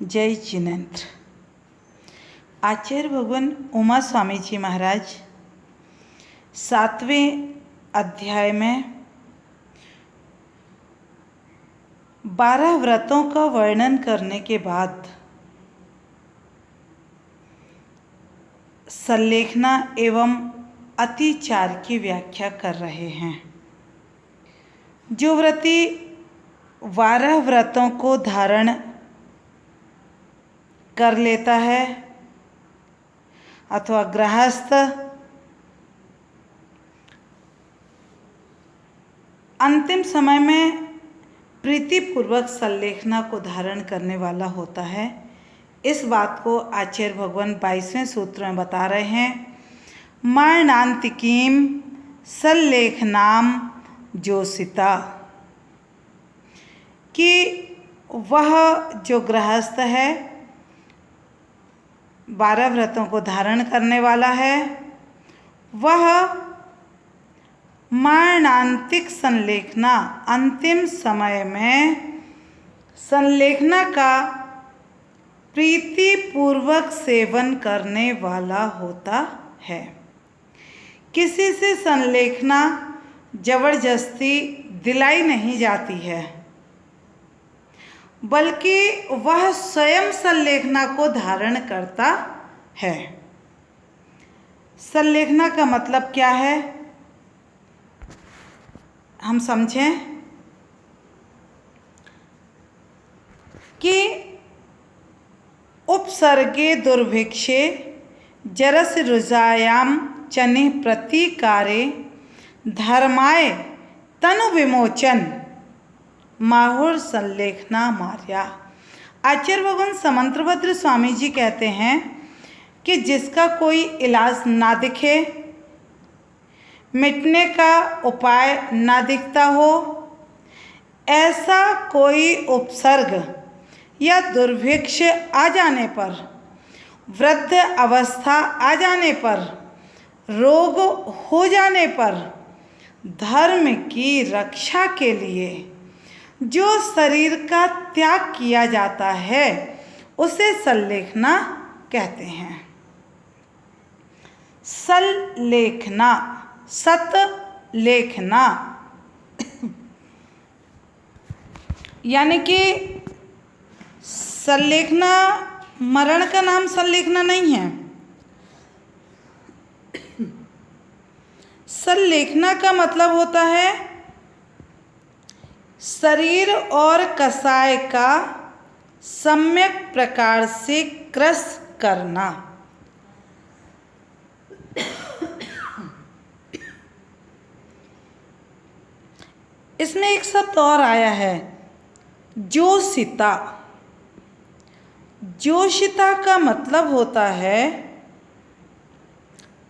जय जिनेन्द्र। आचार्य भगवान उमा स्वामी जी महाराज 7वें अध्याय में 12 व्रतों का वर्णन करने के बाद संलेखना एवं अतिचार की व्याख्या कर रहे हैं। जो व्रती 12 व्रतों को धारण कर लेता है अथवा गृहस्थ अंतिम समय में प्रीतिपूर्वक संलेखना को धारण करने वाला होता है। इस बात को आचार्य भगवान 22वें सूत्र में बता रहे हैं। मरणांतिकीम संलेखनाम जोसिता, कि वह जो गृहस्थ है 12 व्रतों को धारण करने वाला है, वह मरणांतिक संलेखना अंतिम समय में संलेखना का प्रीतिपूर्वक सेवन करने वाला होता है। किसी से संलेखना जबरदस्ती दिलाई नहीं जाती है, बल्कि वह स्वयं संलेखना को धारण करता है। संलेखना का मतलब क्या है, हम समझें कि उपसर्गे दुर्भिक्षे जरस रुजायाम चने प्रतिकारे धर्माय तनु विमोचन माहुर संलेखना मार्या। आचार्य भगवान समंतभद्र स्वामी जी कहते हैं कि जिसका कोई इलाज ना दिखे, मिटने का उपाय ना दिखता हो, ऐसा कोई उपसर्ग या दुर्भिक्ष आ जाने पर, वृद्ध अवस्था आ जाने पर, रोग हो जाने पर, धर्म की रक्षा के लिए जो शरीर का त्याग किया जाता है उसे संलेखना कहते हैं। संलेखना, सतलेखना यानी कि संलेखना मरण का नाम संलेखना नहीं है। संलेखना का मतलब होता है शरीर और कसाय का सम्यक प्रकार से क्रश करना। इसमें एक शब्द और आया है, जोशिता। जोशिता का मतलब होता है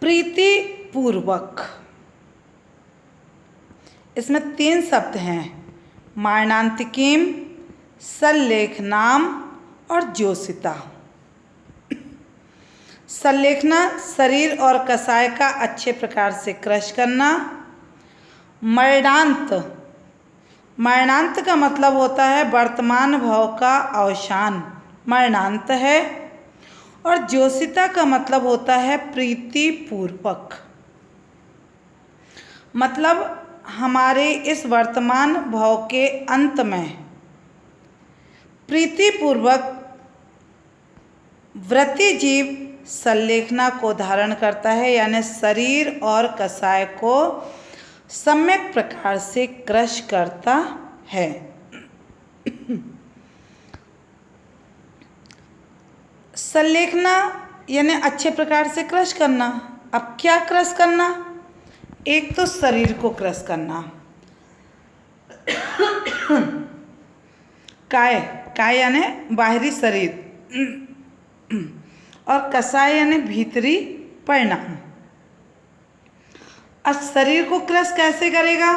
प्रीतिपूर्वक। इसमें 3 शब्द हैं, मरणांतिकीम, संलेखनाम और जोशिता। संलेखना शरीर और कसाय का अच्छे प्रकार से क्रश करना। मरणांत, मरणांत का मतलब होता है वर्तमान भाव का अवसान, मरणांत है। और जोशिता का मतलब होता है प्रीतिपूर्वक, मतलब हमारे इस वर्तमान भाव के अंत में प्रीतिपूर्वक व्रती जीव संलेखना को धारण करता है, यानी शरीर और कसाय को सम्यक प्रकार से क्रश करता है। संलेखना यानी अच्छे प्रकार से क्रश करना। अब क्या क्रश करना, एक तो शरीर को क्रश करना, काय यानी बाहरी शरीर, और कसाय यानी भीतरी परिणाम। अब शरीर को क्रश कैसे करेगा,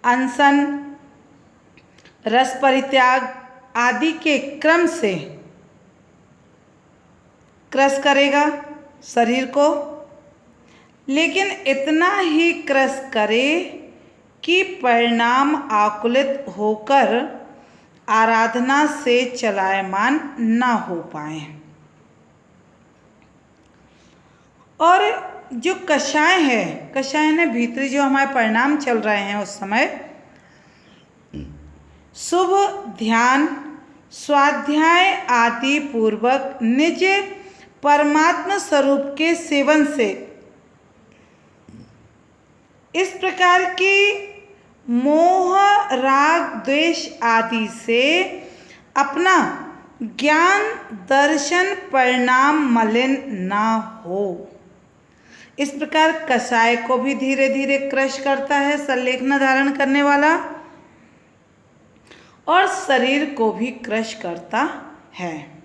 अनशन, रस परित्याग आदि के क्रम से क्रश करेगा शरीर को, लेकिन इतना ही क्रश करे कि परिणाम आकुलित होकर आराधना से चलायमान ना हो पाए। और जो कषाय है, कषाय ने भीतरी जो हमारे परिणाम चल रहे हैं उस समय, शुभ ध्यान स्वाध्याय आदि पूर्वक निज परमात्मा स्वरूप के सेवन से इस प्रकार की मोह राग द्वेष आदि से अपना ज्ञान दर्शन परिणाम मलिन ना हो। इस प्रकार कषाय को भी धीरे धीरे क्रश करता है संलेखना धारण करने वाला, और शरीर को भी क्रश करता है।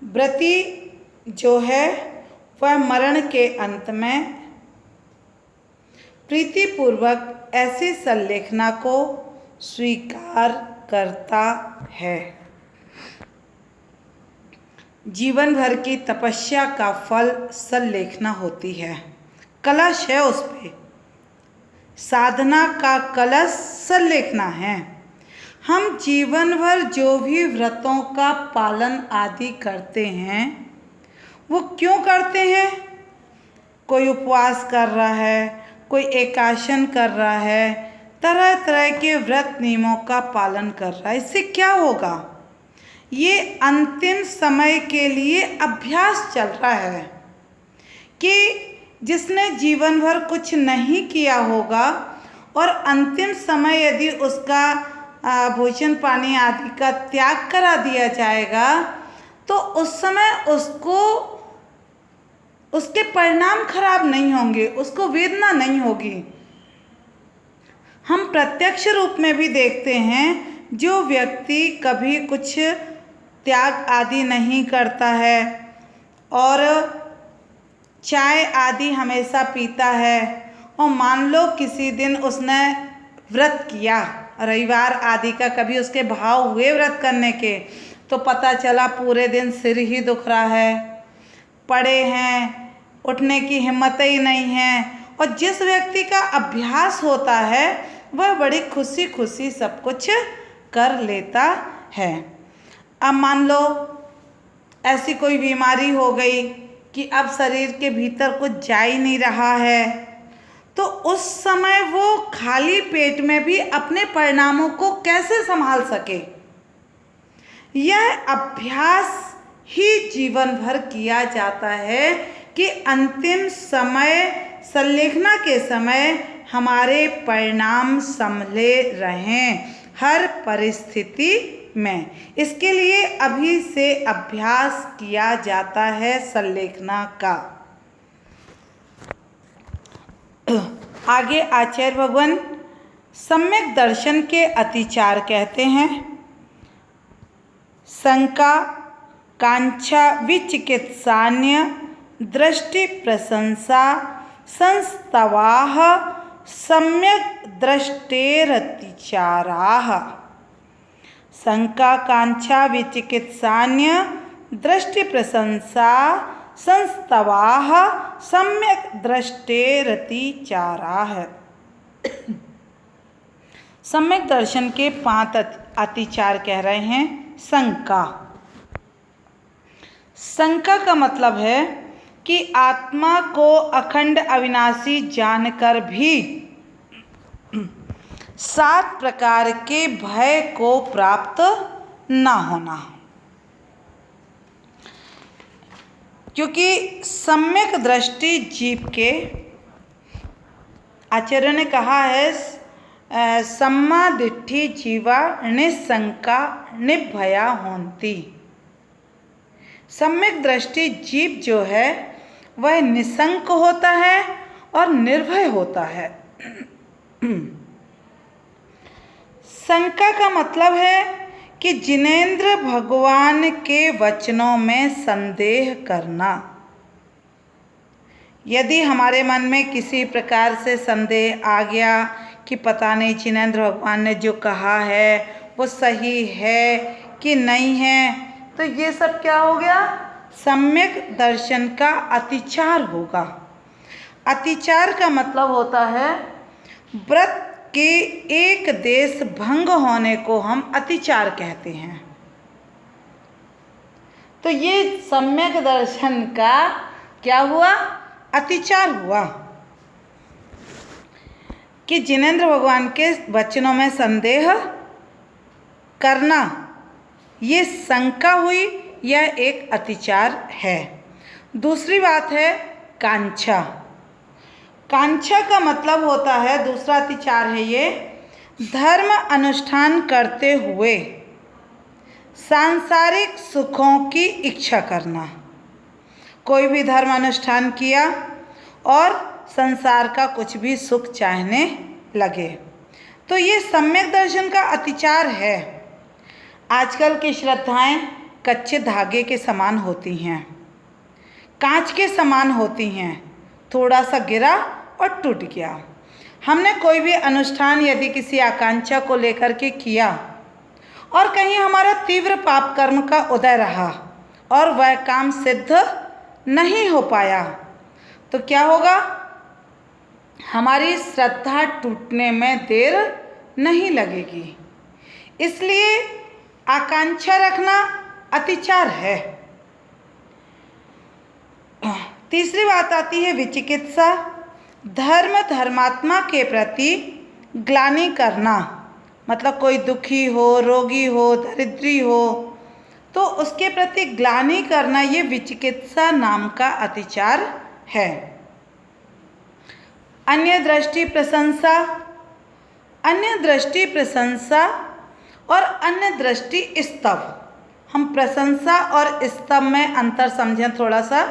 व्रती जो है वह मरण के अंत में प्रीतिपूर्वक ऐसी संलेखना को स्वीकार करता है। जीवन भर की तपस्या का फल संलेखना होती है, कलश है उस पे, साधना का कलश संलेखना है। हम जीवन भर जो भी व्रतों का पालन आदि करते हैं वो क्यों करते हैं? कोई उपवास कर रहा है, कोई एकासन कर रहा है, तरह तरह के व्रत नियमों का पालन कर रहा है। इससे क्या होगा? ये अंतिम समय के लिए अभ्यास चल रहा है कि जिसने जीवन भर कुछ नहीं किया होगा और अंतिम समय यदि उसका भोजन पानी आदि का त्याग करा दिया जाएगा तो उस समय उसको उसके परिणाम खराब नहीं होंगे, उसको वेदना नहीं होगी। हम प्रत्यक्ष रूप में भी देखते हैं, जो व्यक्ति कभी कुछ त्याग आदि नहीं करता है और चाय आदि हमेशा पीता है, और मान लो किसी दिन उसने व्रत किया, रविवार आदि का कभी उसके भाव हुए व्रत करने के, तो पता चला पूरे दिन सिर ही दुख रहा है, पड़े हैं, उठने की हिम्मत ही नहीं है। और जिस व्यक्ति का अभ्यास होता है वह बड़ी खुशी खुशी सब कुछ कर लेता है। अब मान लो ऐसी कोई बीमारी हो गई कि अब शरीर के भीतर कुछ जा ही नहीं रहा है, तो उस समय वो खाली पेट में भी अपने परिणामों को कैसे संभाल सके? यह अभ्यास ही जीवन भर किया जाता है कि अंतिम समय संलेखना के समय हमारे परिणाम संभले रहें हर परिस्थिति में। इसके लिए अभी से अभ्यास किया जाता है संलेखना का। आगे आचार्य भगवान सम्यक दर्शन के अतिचार कहते हैं। शंका कांक्षा विचिकित्सान्य दृष्टि प्रशंसा संस्तवाः सम्यक दृष्टेरतिचाराः। शंका कांक्षा विचिकित्सान्य दृष्टि प्रशंसा संस्तवाः सम्यक दृष्टेरतिचाराः। सम्यक दर्शन के 5 अतिचार कह रहे हैं। शंका, शंका का मतलब है कि आत्मा को अखंड अविनाशी जानकर भी 7 प्रकार के भय को प्राप्त ना होना। क्योंकि सम्यक दृष्टि जीव के, आचार्य ने कहा है, सम्मा दिट्ठी जीवा निशंका निर्भया होंती। सम्यक दृष्टि जीव जो है वह निशंक होता है और निर्भय होता है। शंका का मतलब है कि जिनेंद्र भगवान के वचनों में संदेह करना। यदि हमारे मन में किसी प्रकार से संदेह आ गया कि पता नहीं जिनेंद्र भगवान ने जो कहा है वो सही है कि नहीं है, तो ये सब क्या हो गया? सम्यक दर्शन का अतिचार होगा। अतिचार का मतलब होता है व्रत के एक देश भंग होने को हम अतिचार कहते हैं। तो ये सम्यक दर्शन का क्या हुआ? अतिचार हुआ कि जिनेंद्र भगवान के वचनों में संदेह करना, ये शंका हुई, यह एक अतिचार है। दूसरी बात है कांक्षा। कांक्षा का मतलब होता है, दूसरा अतिचार है ये, धर्म अनुष्ठान करते हुए सांसारिक सुखों की इच्छा करना। कोई भी धर्म अनुष्ठान किया और संसार का कुछ भी सुख चाहने लगे, तो ये सम्यक दर्शन का अतिचार है। आजकल की श्रद्धाएं कच्चे धागे के समान होती हैं, कांच के समान होती हैं, थोड़ा सा गिरा और टूट गया। हमने कोई भी अनुष्ठान यदि किसी आकांक्षा को लेकर के किया और कहीं हमारा तीव्र पाप कर्म का उदय रहा और वह काम सिद्ध नहीं हो पाया, तो क्या होगा? हमारी श्रद्धा टूटने में देर नहीं लगेगी। इसलिए आकांक्षा रखना अतिचार है। तीसरी बात आती है विचिकित्सा। धर्म धर्मात्मा के प्रति ग्लानि करना, मतलब कोई दुखी हो, रोगी हो, दरिद्री हो, तो उसके प्रति ग्लानि करना, ये विचिकित्सा नाम का अतिचार है। अन्य दृष्टि प्रशंसा, अन्य दृष्टि प्रशंसा और अन्य दृष्टि स्तव। हम प्रशंसा और स्तव में अंतर समझें थोड़ा सा।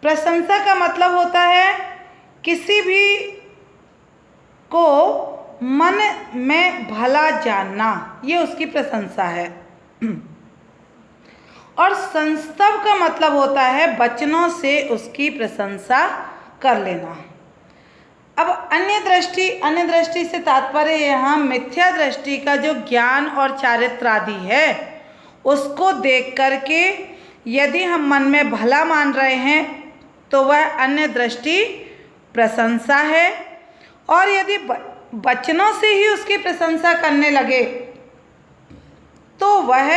प्रशंसा का मतलब होता है किसी भी को मन में भला जानना, ये उसकी प्रशंसा है। और संस्तव का मतलब होता है वचनों से उसकी प्रशंसा कर लेना। अब अन्य दृष्टि से तात्पर्य यहाँ मिथ्या दृष्टि का जो ज्ञान और चारित्र आदि है, उसको देख करके यदि हम मन में भला मान रहे हैं तो वह अन्य दृष्टि प्रशंसा है, और यदि वचनों से ही उसकी प्रशंसा करने लगे तो वह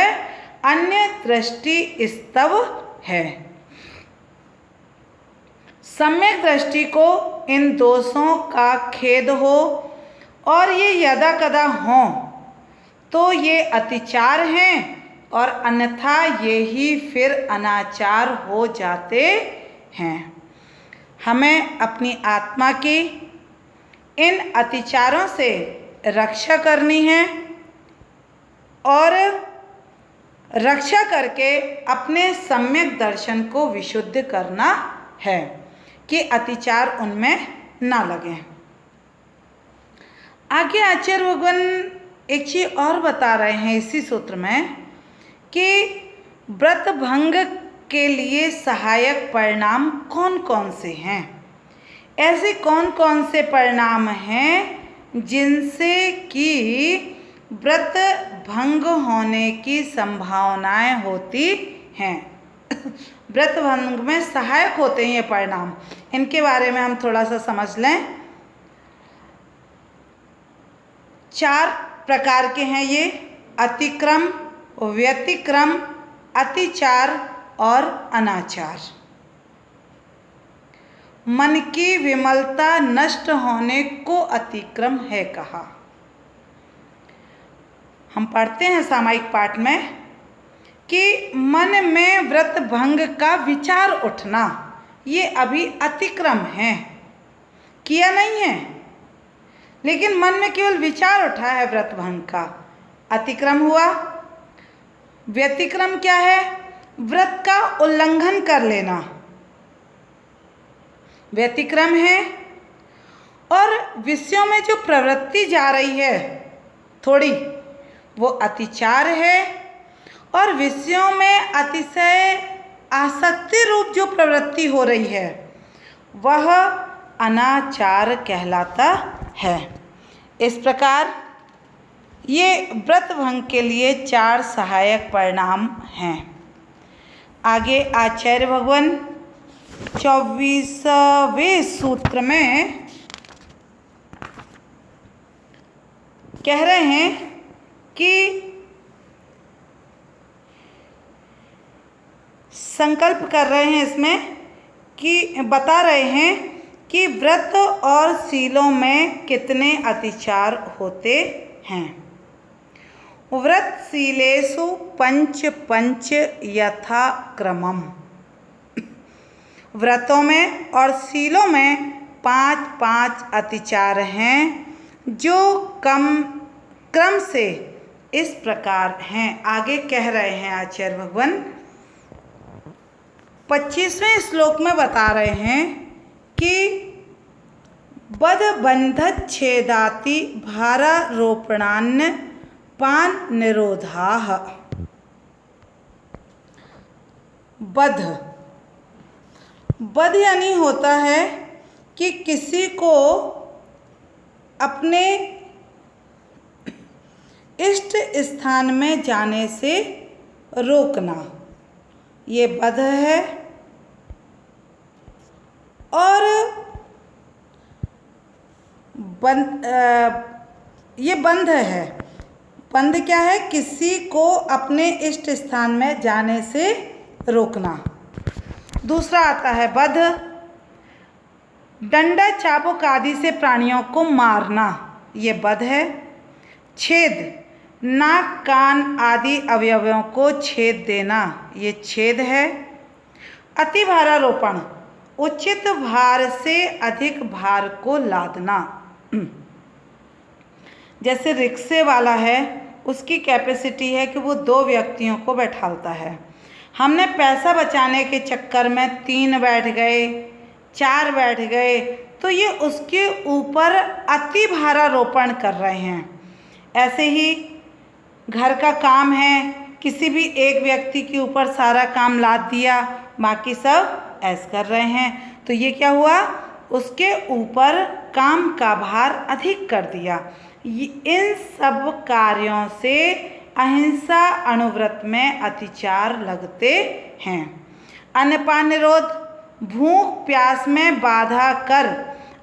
अन्य दृष्टि स्तव है। सम्यक दृष्टि को इन दोषों का खेद हो और ये यदा कदा हों तो ये अतिचार हैं, और अन्यथा ये ही फिर अनाचार हो जाते हैं। हमें अपनी आत्मा की इन अतिचारों से रक्षा करनी है और रक्षा करके अपने सम्यक दर्शन को विशुद्ध करना है कि अतिचार उनमें ना लगे। आगे आचार्य भगवान एक चीज और बता रहे हैं इसी सूत्र में कि व्रत भंग के लिए सहायक परिणाम कौन कौन से हैं। ऐसे कौन कौन से परिणाम हैं जिनसे कि व्रत भंग होने की संभावनाएं होती हैं। व्रत भंग में सहायक होते हैं ये परिणाम, इनके बारे में हम थोड़ा सा समझ लें। 4 प्रकार के हैं ये: अतिक्रम, व्यतिक्रम, अतिचार और अनाचार। मन की विमलता नष्ट होने को अतिक्रम है कहा। हम पढ़ते हैं सामायिक पाठ में कि मन में व्रत भंग का विचार उठना, ये अभी अतिक्रम है, किया नहीं है, लेकिन मन में केवल विचार उठा है व्रत भंग का, अतिक्रम हुआ। व्यतिक्रम क्या है? व्रत का उल्लंघन कर लेना व्यतिक्रम है। और विषयों में जो प्रवृत्ति जा रही है थोड़ी, वो अतिचार है। और विषयों में अतिशय आसक्ति रूप जो प्रवृत्ति हो रही है वह अनाचार कहलाता है। इस प्रकार ये व्रत भंग के लिए 4 सहायक परिणाम हैं। आगे आचार्य भगवान 24वें सूत्र में कह रहे हैं कि संकल्प कर रहे हैं इसमें कि बता रहे हैं कि व्रत और शीलों में कितने अतिचार होते हैं। व्रतशीलेषु पंच पंच यथा क्रमम। व्रतों में और शीलों में 5-5 अतिचार हैं जो क्रम से इस प्रकार हैं। आगे कह रहे हैं आचार्य भगवान 25वें श्लोक में बता रहे हैं कि बध बंधच्छेदाति भारारोपणान्न पान निरोधाः। बध यानी होता है कि किसी को अपने इष्ट स्थान में जाने से रोकना, ये बध है। और ये बंध है। बंध क्या है? किसी को अपने इष्ट स्थान में जाने से रोकना। दूसरा आता है बध, डंडा चाबुक आदि से प्राणियों को मारना, ये बध है। छेद, नाक कान आदि अवयवों को छेद देना, ये छेद है। अति भारारोपण, उचित भार से अधिक भार को लादना। जैसे रिक्शे वाला है, उसकी कैपेसिटी है कि वो 2 व्यक्तियों को बैठाता है। हमने पैसा बचाने के चक्कर में 3 बैठ गए, 4 बैठ गए, तो ये उसके ऊपर अति भारारोपण कर रहे हैं। ऐसे ही घर का काम है, किसी भी एक व्यक्ति के ऊपर सारा काम लाद दिया, बाकी सब ऐसे कर रहे हैं, तो ये क्या हुआ? उसके ऊपर काम का भार अधिक कर दिया। इन सब कार्यों से अहिंसा अनुव्रत में अतिचार लगते हैं। अन्नपान निरोध, भूख प्यास में बाधा कर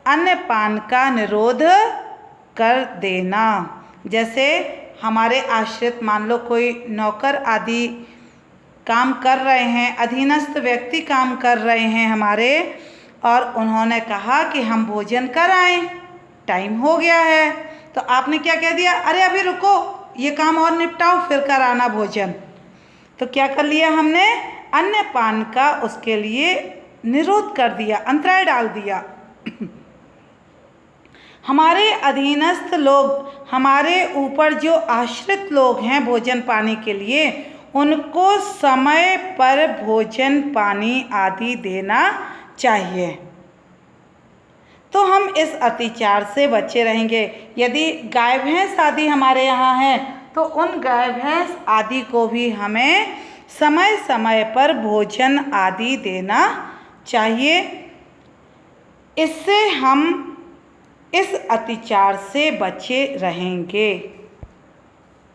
अन्नपान का निरोध कर देना। जैसे हमारे आश्रित, मान लो कोई नौकर आदि काम कर रहे हैं, अधीनस्थ व्यक्ति काम कर रहे हैं हमारे, और उन्होंने कहा कि हम भोजन कर आएँ, टाइम हो गया है, तो आपने क्या कह दिया? अरे अभी रुको, ये काम और निपटाओ, फिर कर आना भोजन। तो क्या कर लिया हमने? अन्नपान का उसके लिए निरोध कर दिया, अंतराय डाल दिया। हमारे अधीनस्थ लोग, हमारे ऊपर जो आश्रित लोग हैं भोजन पानी के लिए, उनको समय पर भोजन पानी आदि देना चाहिए, तो हम इस अतिचार से बचे रहेंगे। यदि गाय भैंस आदि हमारे यहाँ हैं, तो उन गाय भैंस आदि को भी हमें समय समय पर भोजन आदि देना चाहिए। इससे हम इस अतिचार से बचे रहेंगे।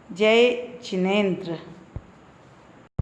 जय जिनेंद्र।